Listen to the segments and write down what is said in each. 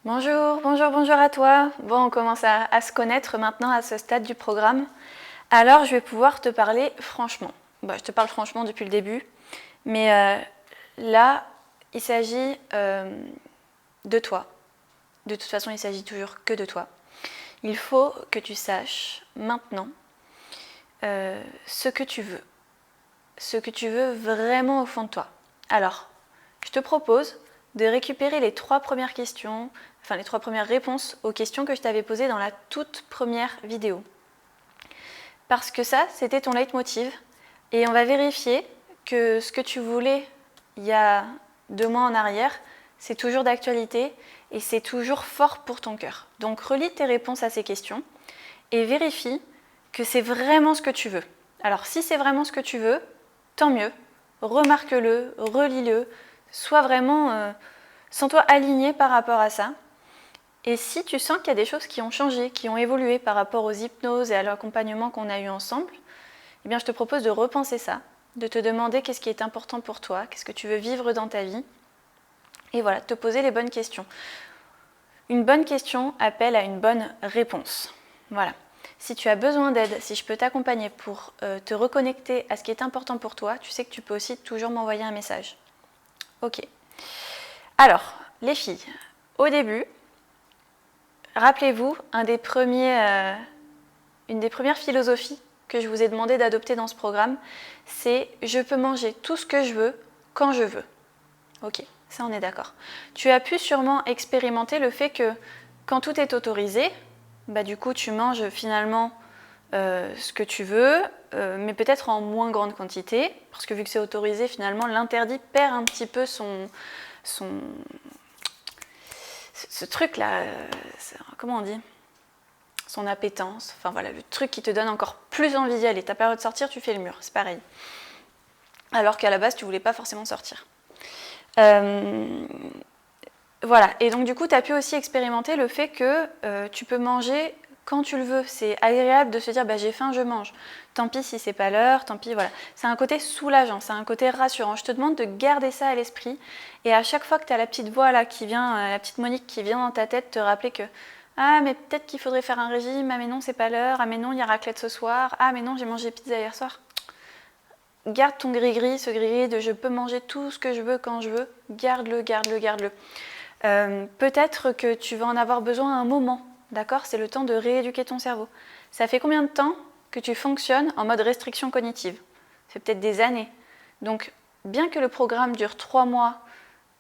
Bonjour, bonjour, bonjour à toi. Bon, on commence à se connaître maintenant à ce stade du programme. Alors, je vais pouvoir te parler franchement. Je te parle franchement depuis le début, mais là, il s'agit de toi. De toute façon, il s'agit toujours que de toi. Il faut que tu saches maintenant ce que tu veux. Ce que tu veux vraiment au fond de toi. Alors, je te propose de récupérer les 3 premières questions, enfin les 3 premières réponses aux questions que je t'avais posées dans la toute première vidéo. Parce que ça, c'était ton leitmotiv. Et on va vérifier que ce que tu voulais il y a 2 mois en arrière, c'est toujours d'actualité et c'est toujours fort pour ton cœur. Donc relis tes réponses à ces questions et vérifie que c'est vraiment ce que tu veux. Alors si c'est vraiment ce que tu veux, tant mieux. Remarque-le, relis-le, sois vraiment, sens-toi aligné par rapport à ça. Et si tu sens qu'il y a des choses qui ont changé, qui ont évolué par rapport aux hypnoses et à l'accompagnement qu'on a eu ensemble, eh bien je te propose de repenser ça, de te demander qu'est-ce qui est important pour toi, qu'est-ce que tu veux vivre dans ta vie, et voilà, te poser les bonnes questions. Une bonne question appelle à une bonne réponse. Voilà. Si tu as besoin d'aide, si je peux t'accompagner pour te reconnecter à ce qui est important pour toi, tu sais que tu peux aussi toujours m'envoyer un message. Ok. Alors, les filles, au début, rappelez-vous, une des premières philosophies que je vous ai demandé d'adopter dans ce programme, c'est « je peux manger tout ce que je veux, quand je veux ». Ok, ça on est d'accord. Tu as pu sûrement expérimenter le fait que quand tout est autorisé, du coup tu manges finalement ce que tu veux, mais peut-être en moins grande quantité, parce que vu que c'est autorisé, finalement l'interdit perd un petit peu ce truc-là, comment on dit ? Son appétence, enfin voilà, le truc qui te donne encore plus envie d'y aller. T'as peur de sortir, tu fais le mur, c'est pareil. Alors qu'à la base, tu voulais pas forcément sortir. Voilà, et donc du coup, tu as pu aussi expérimenter le fait que tu peux manger quand tu le veux. C'est agréable de se dire, j'ai faim, je mange. Tant pis si c'est pas l'heure, tant pis, voilà. C'est un côté soulageant, c'est un côté rassurant. Je te demande de garder ça à l'esprit, et à chaque fois que tu as la petite voix là qui vient, la petite Monique qui vient dans ta tête te rappeler que ah mais peut-être qu'il faudrait faire un régime, ah mais non c'est pas l'heure, ah mais non il y a raclette ce soir, ah mais non j'ai mangé pizza hier soir. Garde ton gris-gris, ce gris-gris de je peux manger tout ce que je veux quand je veux, garde-le, garde-le, garde-le. Peut-être que tu vas en avoir besoin à un moment, d'accord ? C'est le temps de rééduquer ton cerveau. Ça fait combien de temps que tu fonctionnes en mode restriction cognitive ? Ça fait peut-être des années. Donc, bien que le programme dure 3 mois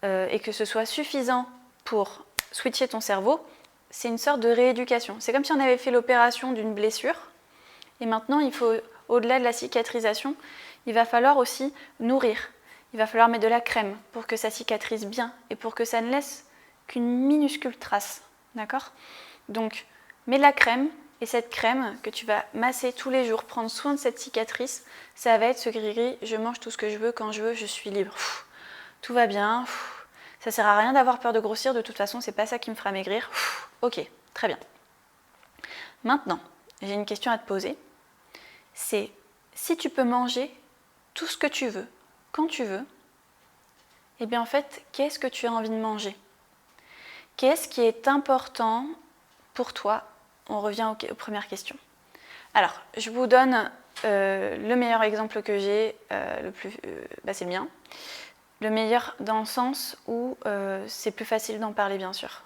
et que ce soit suffisant pour switcher ton cerveau, c'est une sorte de rééducation. C'est comme si on avait fait l'opération d'une blessure, et maintenant, il faut, au-delà de la cicatrisation, il va falloir aussi nourrir. Il va falloir mettre de la crème pour que ça cicatrise bien et pour que ça ne laisse qu'une minuscule trace. D'accord ? Donc, mets de la crème, et cette crème que tu vas masser tous les jours, prendre soin de cette cicatrice, ça va être ce gris-gris, je mange tout ce que je veux, quand je veux, je suis libre. Tout va bien. Ça sert à rien d'avoir peur de grossir, de toute façon, c'est pas ça qui me fera maigrir. Ok, très bien. Maintenant, j'ai une question à te poser. C'est si tu peux manger tout ce que tu veux, quand tu veux, eh bien en fait, qu'est-ce que tu as envie de manger ? Qu'est-ce qui est important pour toi ? On revient aux premières questions. Alors, je vous donne le meilleur exemple que j'ai, c'est le mien. Le meilleur dans le sens où c'est plus facile d'en parler, bien sûr.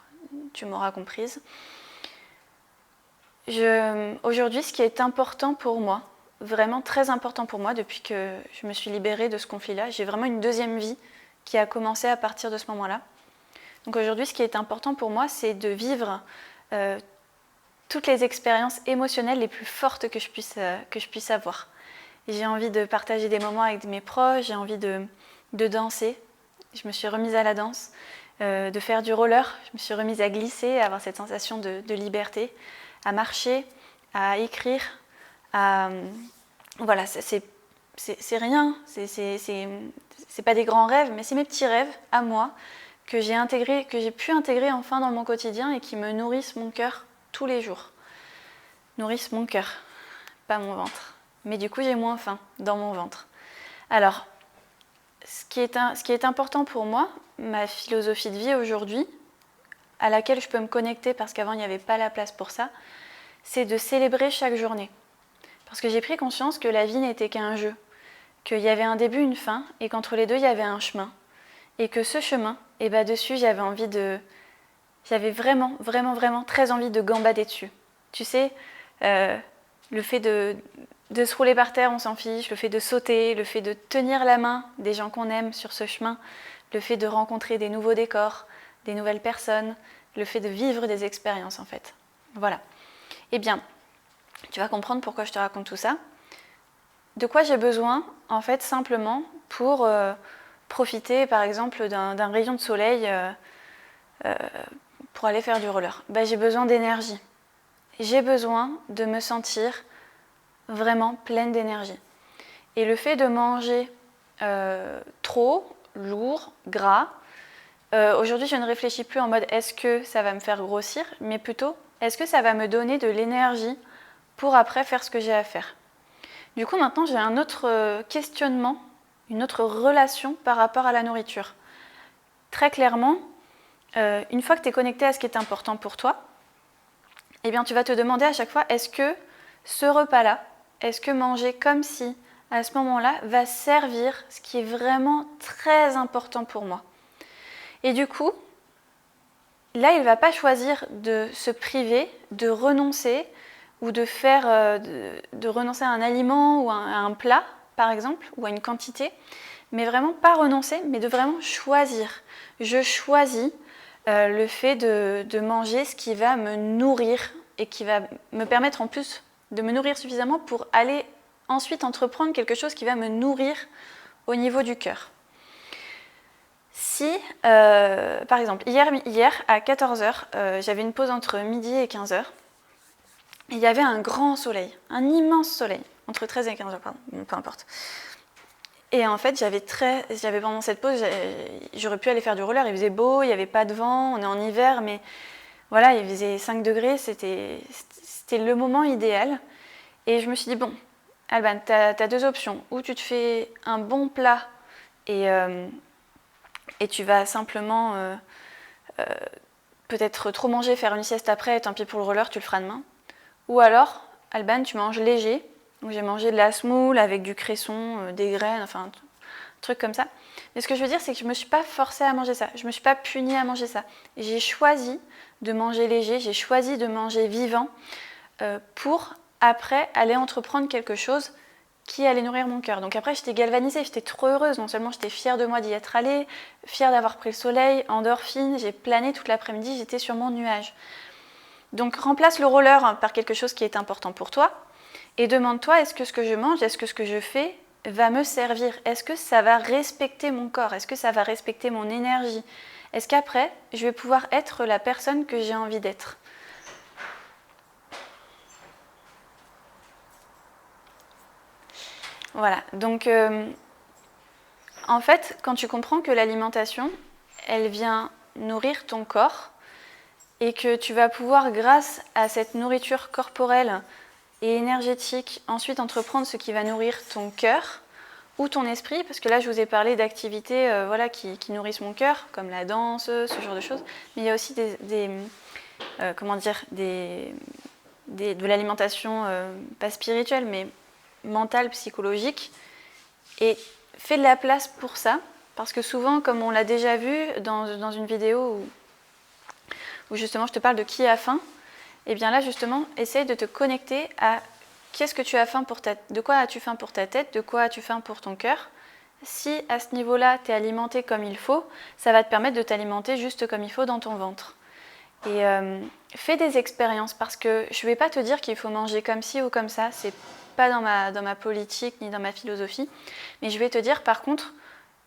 Tu m'auras comprise. Aujourd'hui, ce qui est important pour moi, vraiment très important pour moi depuis que je me suis libérée de ce conflit-là, j'ai vraiment une deuxième vie qui a commencé à partir de ce moment-là. Donc aujourd'hui, ce qui est important pour moi, c'est de vivre toutes les expériences émotionnelles les plus fortes que je puisse avoir. J'ai envie de partager des moments avec mes proches, j'ai envie de danser. Je me suis remise à la danse, de faire du roller, je me suis remise à glisser, à avoir cette sensation de liberté, à marcher, à écrire, voilà, c'est rien, c'est pas des grands rêves, mais c'est mes petits rêves à moi que j'ai pu intégrer enfin dans mon quotidien et qui me nourrissent mon cœur tous les jours. Nourrissent mon cœur, pas mon ventre. Mais du coup, j'ai moins faim dans mon ventre. Alors, ce qui est important pour moi, ma philosophie de vie aujourd'hui, à laquelle je peux me connecter, parce qu'avant il n'y avait pas la place pour ça, c'est de célébrer chaque journée. Parce que j'ai pris conscience que la vie n'était qu'un jeu, qu'il y avait un début, une fin, et qu'entre les deux il y avait un chemin. Et que ce chemin, et bah dessus j'avais vraiment, vraiment, vraiment très envie de gambader dessus. Tu sais, le fait de se rouler par terre, on s'en fiche, le fait de sauter, le fait de tenir la main des gens qu'on aime sur ce chemin, le fait de rencontrer des nouveaux décors, des nouvelles personnes, le fait de vivre des expériences en fait. Voilà. Eh bien, tu vas comprendre pourquoi je te raconte tout ça. De quoi j'ai besoin, en fait, simplement pour profiter, par exemple, d'un rayon de soleil pour aller faire du roller. Ben, j'ai besoin d'énergie. J'ai besoin de me sentir vraiment pleine d'énergie. Et le fait de manger trop, lourd, gras, aujourd'hui je ne réfléchis plus en mode est-ce que ça va me faire grossir, mais plutôt est-ce que ça va me donner de l'énergie pour après faire ce que j'ai à faire. Du coup maintenant j'ai un autre questionnement, une autre relation par rapport à la nourriture. Très clairement, une fois que tu es connecté à ce qui est important pour toi, eh bien tu vas te demander à chaque fois est-ce que ce repas-là, est-ce que manger comme si à ce moment-là va servir ce qui est vraiment très important pour moi. Et du coup, là, il ne va pas choisir de se priver, de renoncer ou de renoncer à un aliment ou à un plat, par exemple, ou à une quantité, mais vraiment pas renoncer, mais de vraiment choisir. Je choisis le fait de manger ce qui va me nourrir et qui va me permettre en plus de me nourrir suffisamment pour aller ensuite entreprendre quelque chose qui va me nourrir au niveau du cœur. Si, par exemple, hier à 14h, j'avais une pause entre midi et 15h, il y avait un grand soleil, un immense soleil, entre 13 et 15h, pardon, peu importe. Et en fait, j'avais pendant cette pause, j'aurais pu aller faire du roller, il faisait beau, il n'y avait pas de vent, on est en hiver, mais voilà, il faisait 5 degrés, c'était le moment idéal. Et je me suis dit, bon, Alban, tu as deux options. Ou tu te fais un bon plat et tu vas simplement peut-être trop manger, faire une sieste après, tant pis pour le roller, tu le feras demain. Ou alors, Alban, tu manges léger. Donc j'ai mangé de la semoule avec du cresson, des graines, enfin un truc comme ça. Mais ce que je veux dire, c'est que je ne me suis pas forcée à manger ça. Je ne me suis pas punie à manger ça. J'ai choisi de manger léger, j'ai choisi de manger vivant pour après aller entreprendre quelque chose qui allait nourrir mon cœur. Donc après, j'étais galvanisée, j'étais trop heureuse. Non seulement j'étais fière de moi d'y être allée, fière d'avoir pris le soleil, endorphine, j'ai plané toute l'après-midi, j'étais sur mon nuage. Donc remplace le roller par quelque chose qui est important pour toi et demande-toi, est-ce que ce que je mange, est-ce que ce que je fais va me servir? Est-ce que ça va respecter mon corps? Est-ce que ça va respecter mon énergie? Est-ce qu'après, je vais pouvoir être la personne que j'ai envie d'être? Voilà, donc en fait, quand tu comprends que l'alimentation, elle vient nourrir ton corps et que tu vas pouvoir, grâce à cette nourriture corporelle et énergétique, ensuite entreprendre ce qui va nourrir ton cœur ou ton esprit, parce que là, je vous ai parlé d'activités qui nourrissent mon cœur, comme la danse, ce genre de choses, mais il y a aussi de l'alimentation, pas spirituelle, mais mentale, psychologique, et fais de la place pour ça, parce que souvent, comme on l'a déjà vu dans une vidéo où justement je te parle de qui a faim, et bien là justement, essaye de te connecter à qu'est-ce que tu as faim de quoi as-tu faim pour ta tête, de quoi as-tu faim pour ton cœur. Si à ce niveau-là, tu es alimenté comme il faut, ça va te permettre de t'alimenter juste comme il faut dans ton ventre. Et fais des expériences, parce que je ne vais pas te dire qu'il faut manger comme ci ou comme ça, c'est pas dans ma politique ni dans ma philosophie, mais je vais te dire par contre,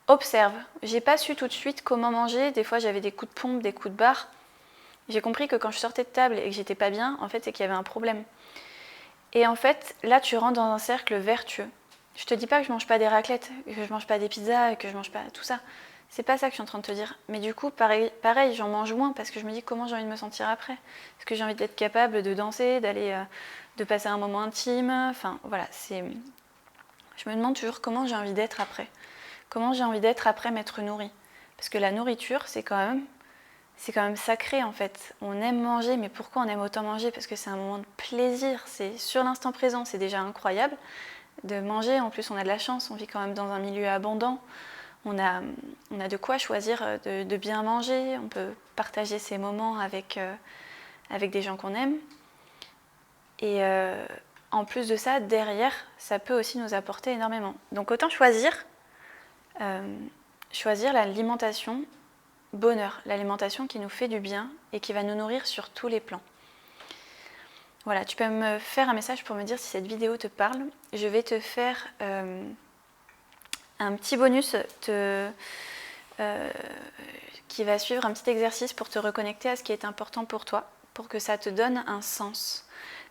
observe. J'ai pas su tout de suite comment manger, des fois j'avais des coups de pompe, des coups de barre. J'ai compris que quand je sortais de table et que j'étais pas bien, en fait c'est qu'il y avait un problème. Et en fait, là tu rentres dans un cercle vertueux. Je te dis pas que je mange pas des raclettes, que je mange pas des pizzas, que je mange pas tout ça. C'est pas ça que je suis en train de te dire. Mais du coup, pareil, j'en mange moins parce que je me dis comment j'ai envie de me sentir après. Est-ce que j'ai envie d'être capable de danser, de passer un moment intime? Enfin, voilà, je me demande toujours comment j'ai envie d'être après. Comment j'ai envie d'être après m'être nourrie. Parce que la nourriture, c'est quand même c'est quand même sacré en fait. On aime manger, mais pourquoi on aime autant manger? Parce que c'est un moment de plaisir, c'est sur l'instant présent, c'est déjà incroyable de manger. En plus, on a de la chance, on vit quand même dans un milieu abondant. On a de quoi choisir de bien manger, on peut partager ces moments avec des gens qu'on aime. Et en plus de ça, derrière, ça peut aussi nous apporter énormément. Donc autant choisir l'alimentation bonheur, l'alimentation qui nous fait du bien et qui va nous nourrir sur tous les plans. Voilà, tu peux me faire un message pour me dire si cette vidéo te parle. Je vais te faire un petit bonus qui va suivre un petit exercice pour te reconnecter à ce qui est important pour toi, pour que ça te donne un sens.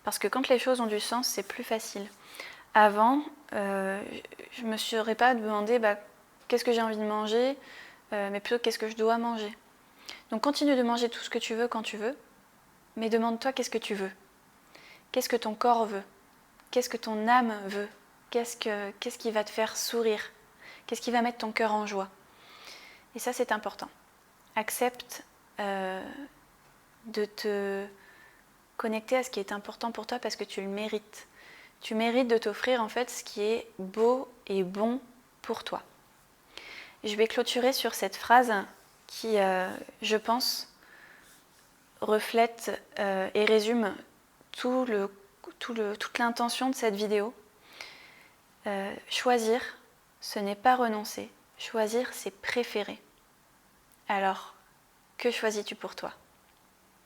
Parce que quand les choses ont du sens, c'est plus facile. Avant, je ne me serais pas demandé qu'est-ce que j'ai envie de manger, mais plutôt qu'est-ce que je dois manger. Donc continue de manger tout ce que tu veux quand tu veux, mais demande-toi qu'est-ce que tu veux. Qu'est-ce que ton corps veut? Qu'est-ce que ton âme veut? Qu'est-ce qui va te faire sourire? Qu'est-ce qui va mettre ton cœur en joie? Et ça, c'est important. Accepte de te connecter à ce qui est important pour toi parce que tu le mérites. Tu mérites de t'offrir en fait ce qui est beau et bon pour toi. Je vais clôturer sur cette phrase qui, je pense, reflète et résume toute l'intention de cette vidéo. Choisir, ce n'est pas renoncer. Choisir, c'est préférer. Alors, que choisis-tu pour toi ?